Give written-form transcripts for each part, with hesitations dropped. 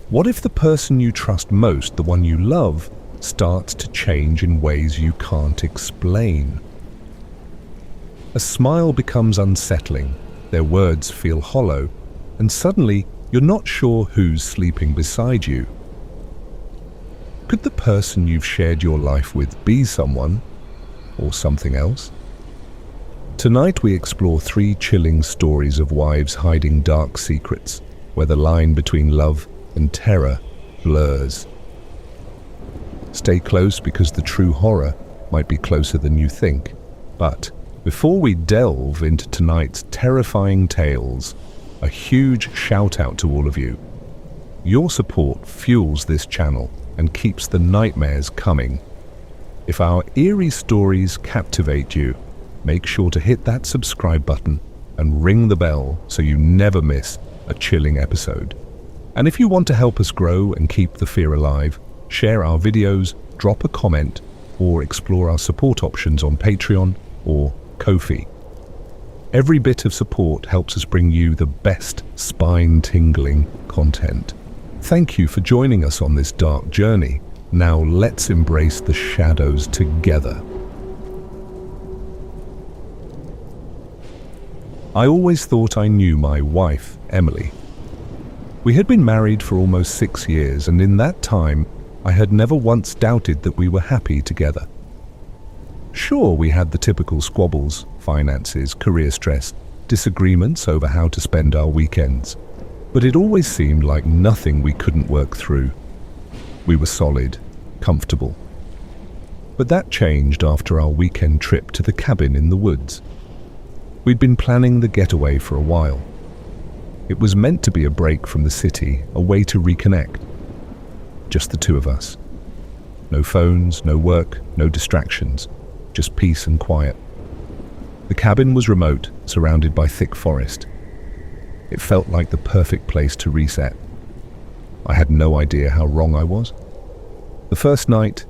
What if the person you trust most, the one you love, starts to change in ways you can't explain? A smile becomes unsettling, their words feel hollow, and suddenly you're not sure who's sleeping beside you. Could the person you've shared your life with be someone or something else? Tonight we explore 3 chilling stories of wives hiding dark secrets, where the line between love and terror blurs. Stay close because the true horror might be closer than you think. But before we delve into tonight's terrifying tales, a huge shout out to all of you. Your support fuels this channel and keeps the nightmares coming. If our eerie stories captivate you, make sure to hit that subscribe button and ring the bell so you never miss a chilling episode. And if you want to help us grow and keep the fear alive, share our videos, drop a comment, or explore our support options on Patreon or Ko-fi. Every bit of support helps us bring you the best spine-tingling content. Thank you for joining us on this dark journey. Now let's embrace the shadows together. I always thought I knew my wife, Emily. We had been married for almost 6 years, and in that time, I had never once doubted that we were happy together. Sure, we had the typical squabbles, finances, career stress, disagreements over how to spend our weekends, but it always seemed like nothing we couldn't work through. We were solid, comfortable. But that changed after our weekend trip to the cabin in the woods. We'd been planning the getaway for a while. It was meant to be a break from the city, a way to reconnect. Just the 2 of us. No phones, no work, no distractions, just peace and quiet. The cabin was remote, surrounded by thick forest. It felt like the perfect place to reset. I had no idea how wrong I was. The first night,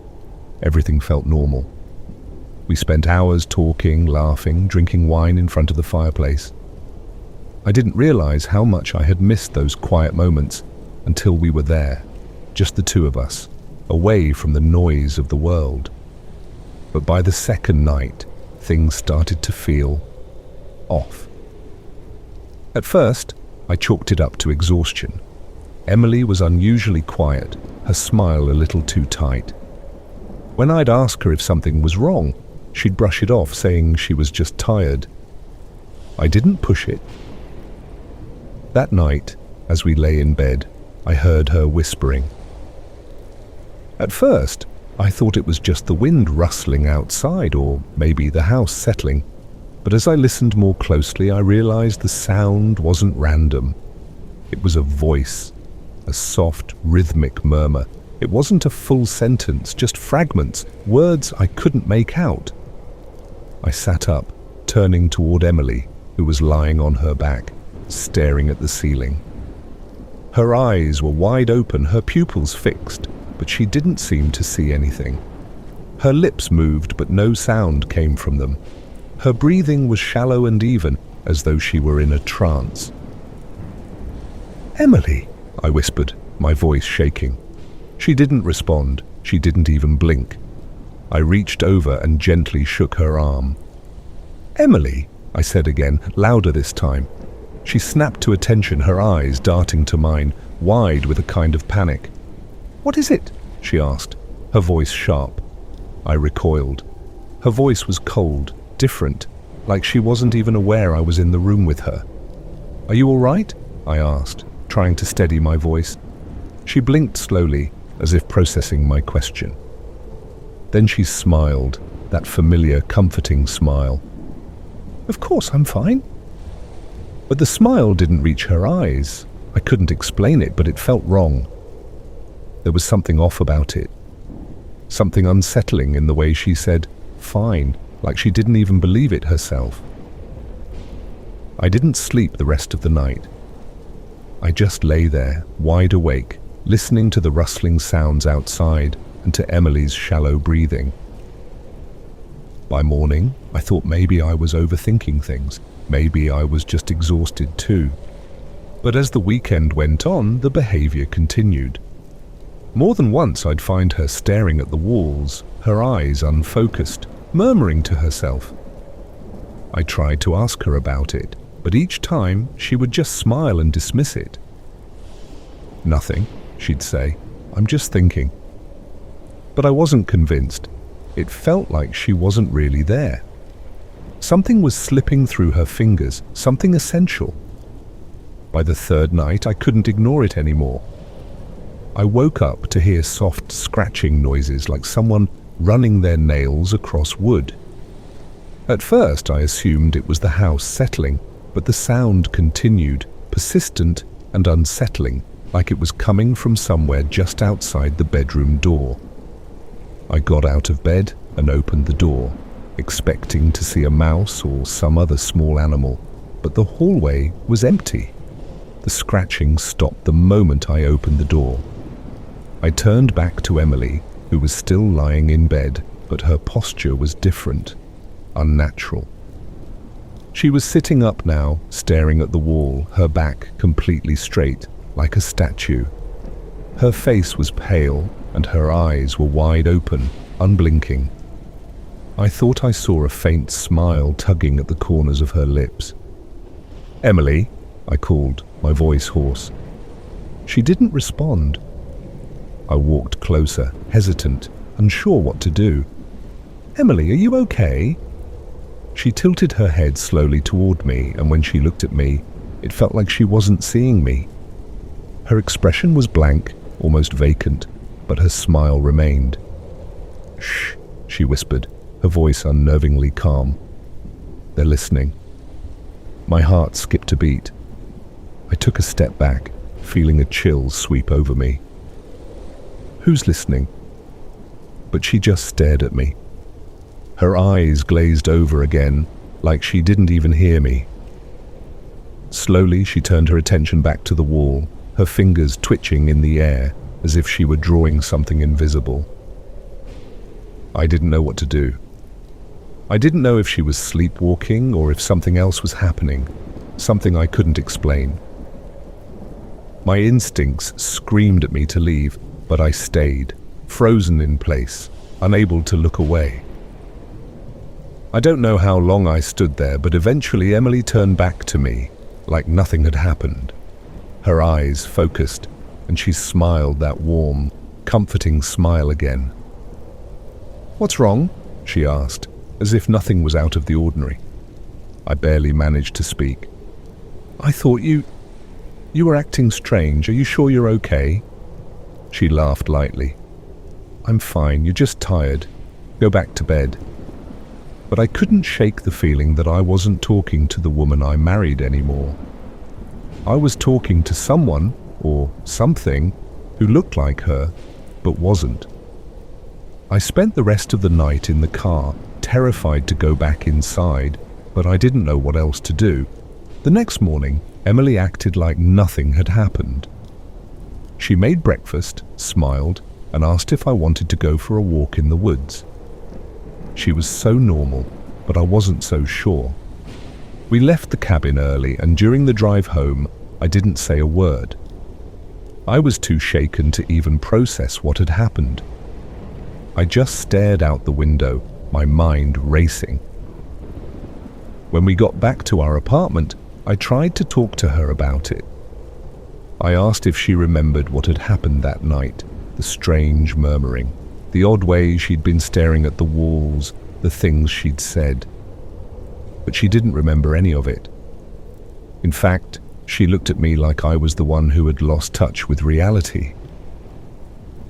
everything felt normal. We spent hours talking, laughing, drinking wine in front of the fireplace. I didn't realize how much I had missed those quiet moments until we were there, just the 2 of us, away from the noise of the world. But by the second night, things started to feel off. At first, I chalked it up to exhaustion. Emily was unusually quiet, her smile a little too tight. When I'd ask her if something was wrong, she'd brush it off, saying she was just tired. I didn't push it. That night, as we lay in bed, I heard her whispering. At first, I thought it was just the wind rustling outside, or maybe the house settling. But as I listened more closely, I realized the sound wasn't random. It was a voice, a soft, rhythmic murmur. It wasn't a full sentence, just fragments, words I couldn't make out. I sat up, turning toward Emily, who was lying on her back, staring at the ceiling. Her eyes were wide open, her pupils fixed, but she didn't seem to see anything. Her lips moved, but no sound came from them. Her breathing was shallow and even, as though she were in a trance. "Emily," I whispered, my voice shaking. She didn't respond. She didn't even blink. I reached over and gently shook her arm. "Emily," I said again, louder this time. She snapped to attention, her eyes darting to mine, wide with a kind of panic. "What is it?" she asked, her voice sharp. I recoiled. Her voice was cold, different, like she wasn't even aware I was in the room with her. "Are you all right?" I asked, trying to steady my voice. She blinked slowly, as if processing my question. Then she smiled, that familiar, comforting smile. "Of course I'm fine." But the smile didn't reach her eyes. I couldn't explain it, but it felt wrong. There was something off about it. Something unsettling in the way she said, "fine," like she didn't even believe it herself. I didn't sleep the rest of the night. I just lay there, wide awake, listening to the rustling sounds outside and to Emily's shallow breathing. By morning, I thought maybe I was overthinking things. Maybe I was just exhausted too. But as the weekend went on, the behavior continued. More than once I'd find her staring at the walls, her eyes unfocused, murmuring to herself. I tried to ask her about it, but each time she would just smile and dismiss it. "Nothing," she'd say. "I'm just thinking." But I wasn't convinced. It felt like she wasn't really there. Something was slipping through her fingers, something essential. By the third night, I couldn't ignore it anymore. I woke up to hear soft scratching noises like someone running their nails across wood. At first, I assumed it was the house settling, but the sound continued, persistent and unsettling, like it was coming from somewhere just outside the bedroom door. I got out of bed and opened the door, expecting to see a mouse or some other small animal, but the hallway was empty. The scratching stopped the moment I opened the door. I turned back to Emily, who was still lying in bed, but her posture was different, unnatural. She was sitting up now, staring at the wall, her back completely straight, like a statue. Her face was pale, and her eyes were wide open, unblinking. I thought I saw a faint smile tugging at the corners of her lips. "Emily," I called, my voice hoarse. She didn't respond. I walked closer, hesitant, unsure what to do. "Emily, are you okay?" She tilted her head slowly toward me, and when she looked at me, it felt like she wasn't seeing me. Her expression was blank, almost vacant, but her smile remained. "Shh," she whispered, her voice unnervingly calm. "They're listening." My heart skipped a beat. I took a step back, feeling a chill sweep over me. "Who's listening?" But she just stared at me. Her eyes glazed over again, like she didn't even hear me. Slowly, she turned her attention back to the wall, her fingers twitching in the air, as if she were drawing something invisible. I didn't know what to do. I didn't know if she was sleepwalking or if something else was happening, something I couldn't explain. My instincts screamed at me to leave, but I stayed, frozen in place, unable to look away. I don't know how long I stood there, but eventually Emily turned back to me, like nothing had happened. Her eyes focused, and she smiled that warm, comforting smile again. "What's wrong?" she asked, as if nothing was out of the ordinary. I barely managed to speak. "I thought you were acting strange. Are you sure you're okay?" She laughed lightly. "I'm fine, you're just tired. Go back to bed." But I couldn't shake the feeling that I wasn't talking to the woman I married anymore. I was talking to someone, or something, who looked like her, but wasn't. I spent the rest of the night in the car, terrified to go back inside, but I didn't know what else to do. The next morning, Emily acted like nothing had happened. She made breakfast, smiled, and asked if I wanted to go for a walk in the woods. She was so normal, but I wasn't so sure. We left the cabin early, and during the drive home, I didn't say a word. I was too shaken to even process what had happened. I just stared out the window, my mind racing. When we got back to our apartment, I tried to talk to her about it. I asked if she remembered what had happened that night, the strange murmuring, the odd way she'd been staring at the walls, the things she'd said. But she didn't remember any of it. In fact, she looked at me like I was the one who had lost touch with reality.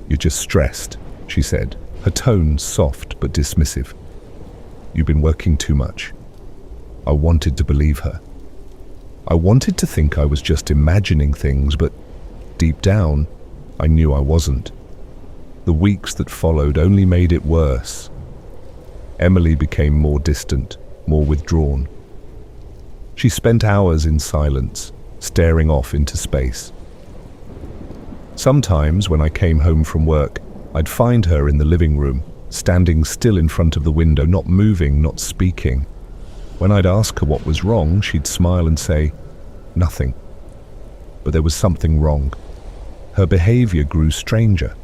"You're just stressed," she said, her tone soft but dismissive. "You've been working too much." I wanted to believe her. I wanted to think I was just imagining things, but deep down, I knew I wasn't. The weeks that followed only made it worse. Emily became more distant, more withdrawn. She spent hours in silence, staring off into space. Sometimes, when I came home from work, I'd find her in the living room, standing still in front of the window, not moving, not speaking. When I'd ask her what was wrong, she'd smile and say, "Nothing." but there was something wrong. Her behavior grew stranger.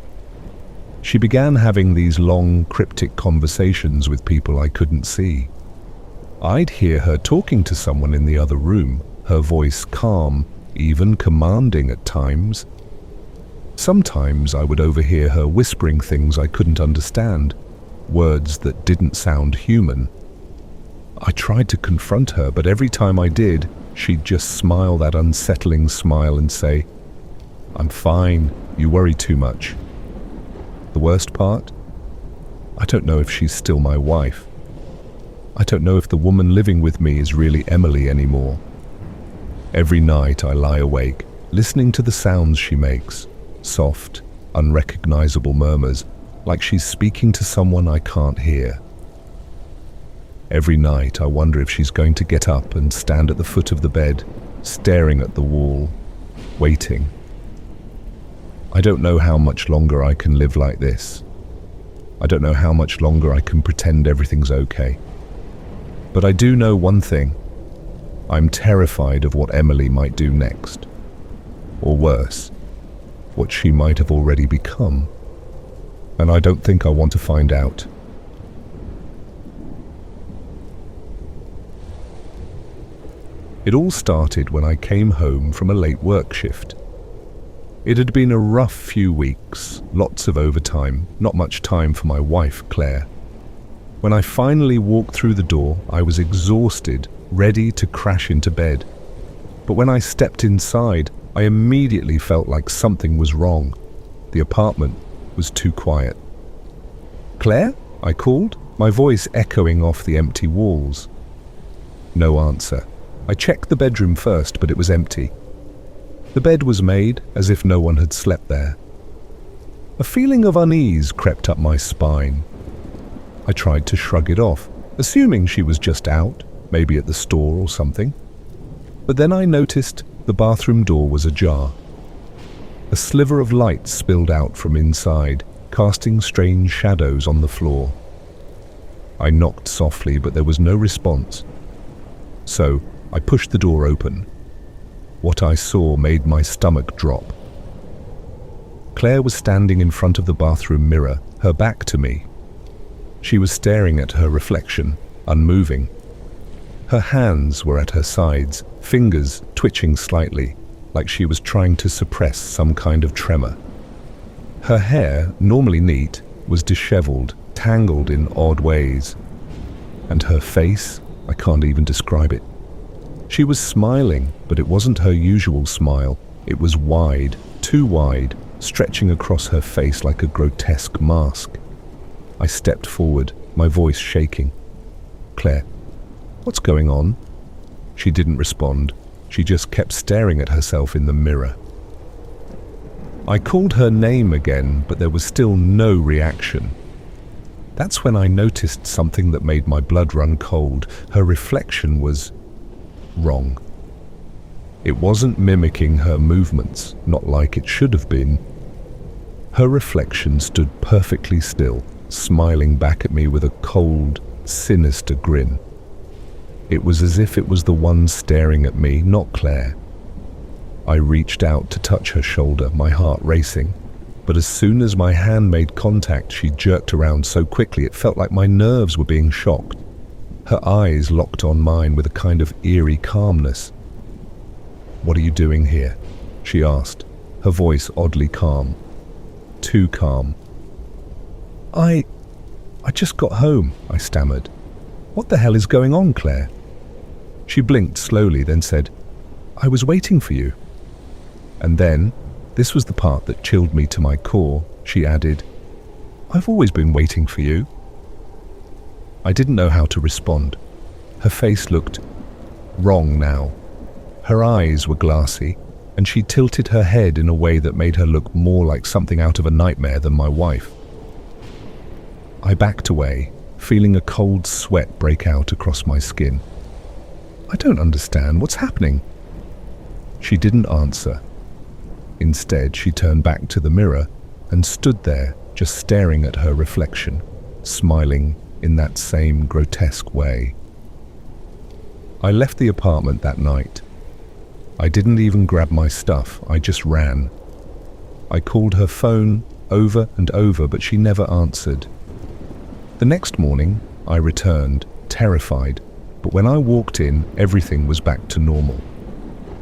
She began having these long, cryptic conversations with people I couldn't see. I'd hear her talking to someone in the other room, her voice calm, even commanding at times. Sometimes I would overhear her whispering things I couldn't understand, words that didn't sound human. I tried to confront her, but every time I did, she'd just smile that unsettling smile and say, "I'm fine, you worry too much." The worst part? I don't know if she's still my wife. I don't know if the woman living with me is really Emily anymore. Every night I lie awake, listening to the sounds she makes, soft, unrecognizable murmurs, like she's speaking to someone I can't hear. Every night I wonder if she's going to get up and stand at the foot of the bed, staring at the wall, waiting. I don't know how much longer I can live like this. I don't know how much longer I can pretend everything's okay. But I do know one thing. I'm terrified of what Emily might do next. Or worse, what she might have already become. And I don't think I want to find out. It all started when I came home from a late work shift. It had been a rough few weeks, lots of overtime, not much time for my wife, Claire. When I finally walked through the door, I was exhausted, ready to crash into bed. But when I stepped inside, I immediately felt like something was wrong. The apartment was too quiet. "Claire?" I called, my voice echoing off the empty walls. No answer. I checked the bedroom first, but it was empty. The bed was made as if no one had slept there. A feeling of unease crept up my spine. I tried to shrug it off, assuming she was just out, maybe at the store or something. But then I noticed the bathroom door was ajar. A sliver of light spilled out from inside, casting strange shadows on the floor. I knocked softly, but there was no response. So I pushed the door open. What I saw made my stomach drop. Claire was standing in front of the bathroom mirror, her back to me. She was staring at her reflection, unmoving. Her hands were at her sides, fingers twitching slightly, like she was trying to suppress some kind of tremor. Her hair, normally neat, was disheveled, tangled in odd ways. And her face, I can't even describe it. She was smiling, but it wasn't her usual smile. It was wide, too wide, stretching across her face like a grotesque mask. I stepped forward, my voice shaking. "Claire, what's going on?" She didn't respond. She just kept staring at herself in the mirror. I called her name again, but there was still no reaction. That's when I noticed something that made my blood run cold. Her reflection was wrong. It wasn't mimicking her movements, not like it should have been. Her reflection stood perfectly still, smiling back at me with a cold, sinister grin. It was as if it was the one staring at me, not Claire. I reached out to touch her shoulder, my heart racing. But as soon as my hand made contact, she jerked around so quickly it felt like my nerves were being shocked. Her eyes locked on mine with a kind of eerie calmness. "What are you doing here?" she asked, her voice oddly calm. Too calm. I just got home," I stammered. "What the hell is going on, Claire?" She blinked slowly, then said, "I was waiting for you." And then, this was the part that chilled me to my core, she added, "I've always been waiting for you." I didn't know how to respond. Her face looked wrong now. Her eyes were glassy, and she tilted her head in a way that made her look more like something out of a nightmare than my wife. I backed away, feeling a cold sweat break out across my skin. "I don't understand. What's happening?" She didn't answer. Instead, she turned back to the mirror and stood there, just staring at her reflection, smiling in that same grotesque way. I left the apartment that night. I didn't even grab my stuff, I just ran. I called her phone over and over, but she never answered. The next morning, I returned, terrified, but when I walked in, everything was back to normal.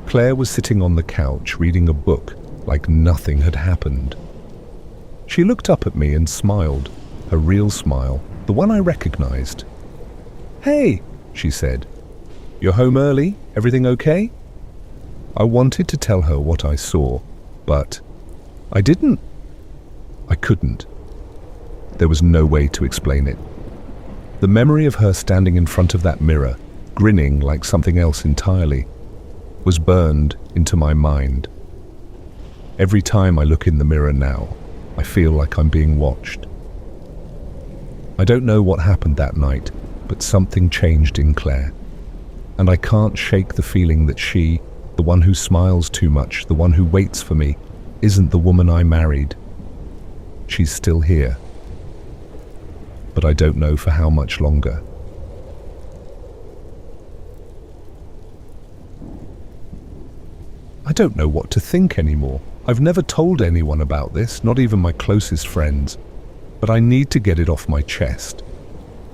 Claire was sitting on the couch reading a book like nothing had happened. She looked up at me and smiled, her real smile, the one I recognized. "Hey," she said. "You're home early? Everything okay?" I wanted to tell her what I saw, but I didn't. I couldn't. There was no way to explain it. The memory of her standing in front of that mirror, grinning like something else entirely, was burned into my mind. Every time I look in the mirror now, I feel like I'm being watched. I don't know what happened that night, but something changed in Claire. And I can't shake the feeling that she, the one who smiles too much, the one who waits for me, isn't the woman I married. She's still here. But I don't know for how much longer. I don't know what to think anymore. I've never told anyone about this, not even my closest friends. But I need to get it off my chest.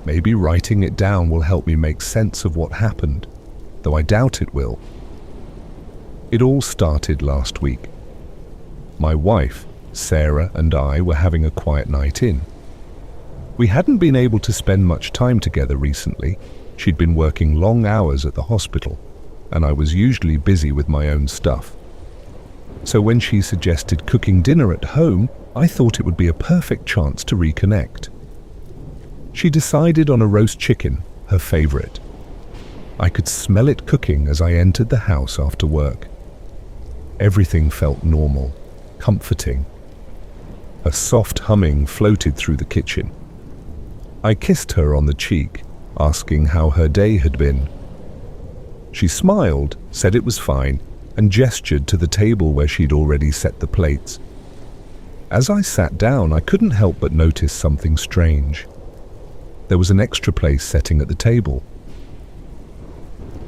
Maybe writing it down will help me make sense of what happened, though I doubt it will. It all started last week. My wife, Sarah, and I were having a quiet night in. We hadn't been able to spend much time together recently. She'd been working long hours at the hospital, and I was usually busy with my own stuff. So when she suggested cooking dinner at home, I thought it would be a perfect chance to reconnect. She decided on a roast chicken, her favorite. I could smell it cooking as I entered the house after work. Everything felt normal, comforting. A soft humming floated through the kitchen. I kissed her on the cheek, asking how her day had been. She smiled, said it was fine, and gestured to the table where she'd already set the plates. As I sat down, I couldn't help but notice something strange. There was an extra place setting at the table.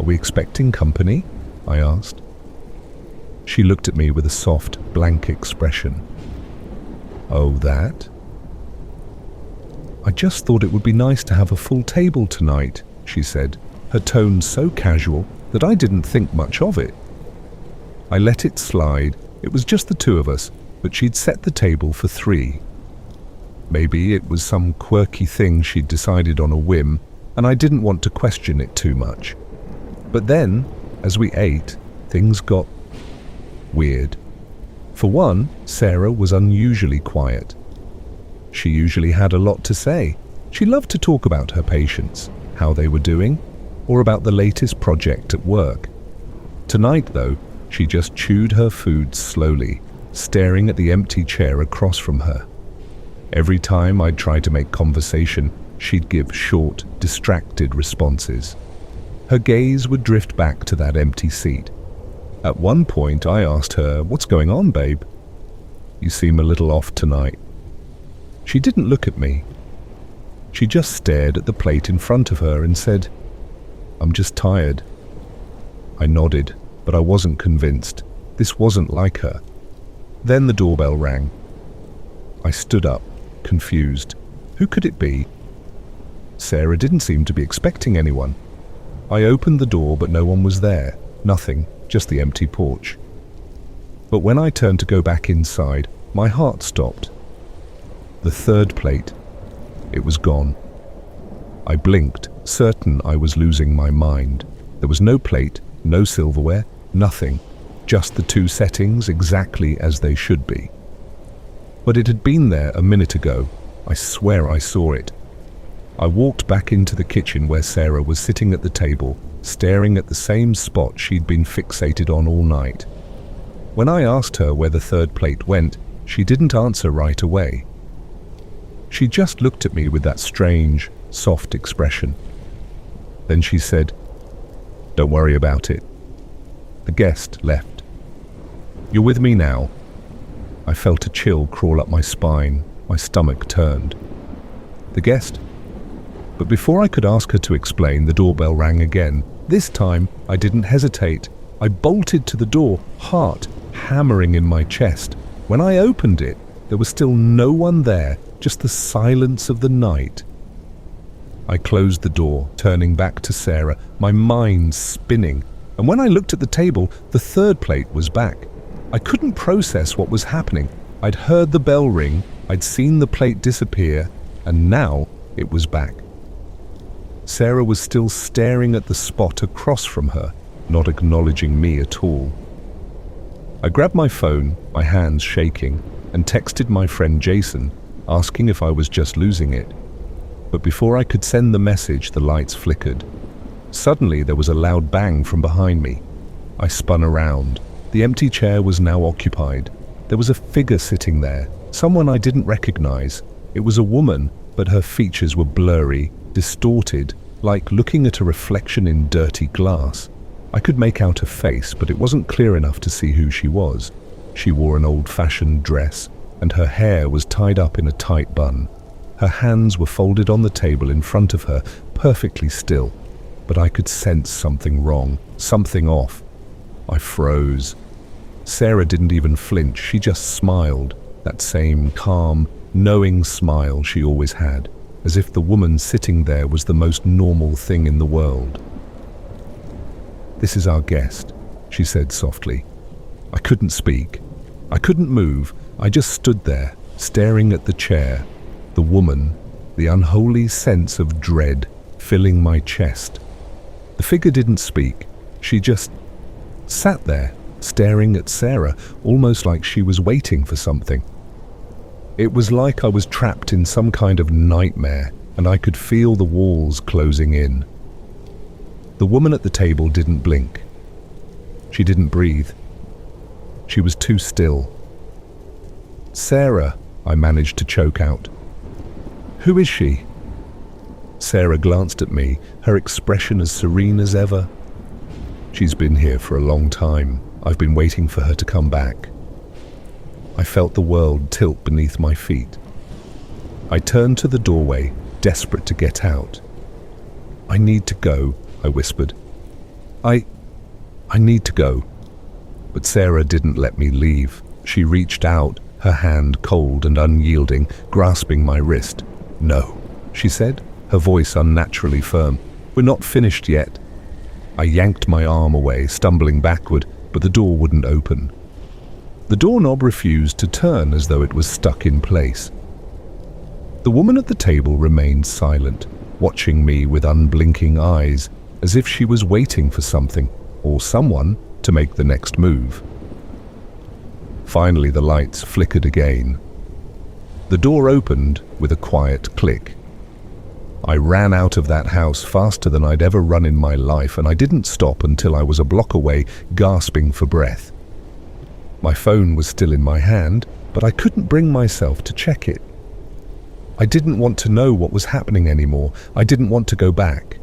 "Are we expecting company?" I asked. She looked at me with a soft, blank expression. "Oh, that? I just thought it would be nice to have a full table tonight," she said, her tone so casual that I didn't think much of it. I let it slide. It was just the two of us, but she'd set the table for 3. Maybe it was some quirky thing she'd decided on a whim, and I didn't want to question it too much. But then, as we ate, things got weird. For one, Sarah was unusually quiet. She usually had a lot to say. She loved to talk about her patients, how they were doing, or about the latest project at work. Tonight, though, she just chewed her food slowly, staring at the empty chair across from her. Every time I'd try to make conversation, she'd give short, distracted responses. Her gaze would drift back to that empty seat. At one point, I asked her, "What's going on, babe? You seem a little off tonight." She didn't look at me. She just stared at the plate in front of her and said, "I'm just tired." I nodded, but I wasn't convinced. This wasn't like her. Then the doorbell rang. I stood up, confused. Who could it be? Sarah didn't seem to be expecting anyone. I opened the door, but no one was there. Nothing, just the empty porch. But when I turned to go back inside, my heart stopped. The third plate. It was gone. I blinked, certain I was losing my mind. There was no plate, no silverware, nothing. Just the 2 settings exactly as they should be. But it had been there a minute ago. I swear I saw it. I walked back into the kitchen where Sarah was sitting at the table, staring at the same spot she'd been fixated on all night. When I asked her where the third plate went, she didn't answer right away. She just looked at me with that strange, soft expression. Then she said, "Don't worry about it." The guest left. "You're with me now." I felt a chill crawl up my spine. My stomach turned. The guest? But before I could ask her to explain, the doorbell rang again. This time, I didn't hesitate. I bolted to the door, heart hammering in my chest. When I opened it, there was still no one there, just the silence of the night. I closed the door, turning back to Sarah, my mind spinning. And when I looked at the table, the third plate was back. I couldn't process what was happening. I'd heard the bell ring, I'd seen the plate disappear, and now it was back. Sarah was still staring at the spot across from her, not acknowledging me at all. I grabbed my phone, my hands shaking, and texted my friend Jason, asking if I was just losing it. But before I could send the message, the lights flickered. Suddenly, there was a loud bang from behind me. I spun around. The empty chair was now occupied. There was a figure sitting there, someone I didn't recognize. It was a woman, but her features were blurry, distorted, like looking at a reflection in dirty glass. I could make out her face, but it wasn't clear enough to see who she was. She wore an old-fashioned dress, and her hair was tied up in a tight bun. Her hands were folded on the table in front of her, perfectly still. But I could sense something wrong, something off. I froze. Sarah didn't even flinch, she just smiled, that same calm, knowing smile she always had, as if the woman sitting there was the most normal thing in the world. "This is our guest," she said softly. I couldn't speak. I couldn't move. I just stood there, staring at the chair, the woman, the unholy sense of dread filling my chest. The figure didn't speak. She just sat there, staring at Sarah, almost like she was waiting for something. It was like I was trapped in some kind of nightmare, and I could feel the walls closing in. The woman at the table didn't blink. She didn't breathe. She was too still. "Sarah," I managed to choke out. "Who is she?" Sarah glanced at me, her expression as serene as ever. "She's been here for a long time. I've been waiting for her to come back." I felt the world tilt beneath my feet. I turned to the doorway, desperate to get out. "I need to go," I whispered. I need to go." But Sarah didn't let me leave. She reached out, her hand cold and unyielding, grasping my wrist. "No," she said, her voice unnaturally firm. "We're not finished yet." I yanked my arm away, stumbling backward, but the door wouldn't open. The doorknob refused to turn as though it was stuck in place. The woman at the table remained silent, watching me with unblinking eyes, as if she was waiting for something, or someone, to make the next move. Finally, the lights flickered again. The door opened with a quiet click. I ran out of that house faster than I'd ever run in my life, and I didn't stop until I was a block away, gasping for breath. My phone was still in my hand, but I couldn't bring myself to check it. I didn't want to know what was happening anymore. I didn't want to go back.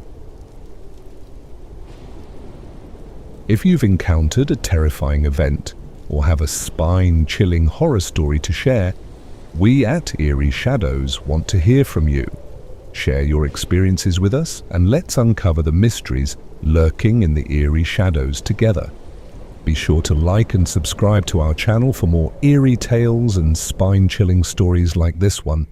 If you've encountered a terrifying event, or have a spine-chilling horror story to share, we at Eerie Shadows want to hear from you. Share your experiences with us, and let's uncover the mysteries lurking in the eerie shadows together. Be sure to like and subscribe to our channel for more eerie tales and spine-chilling stories like this one.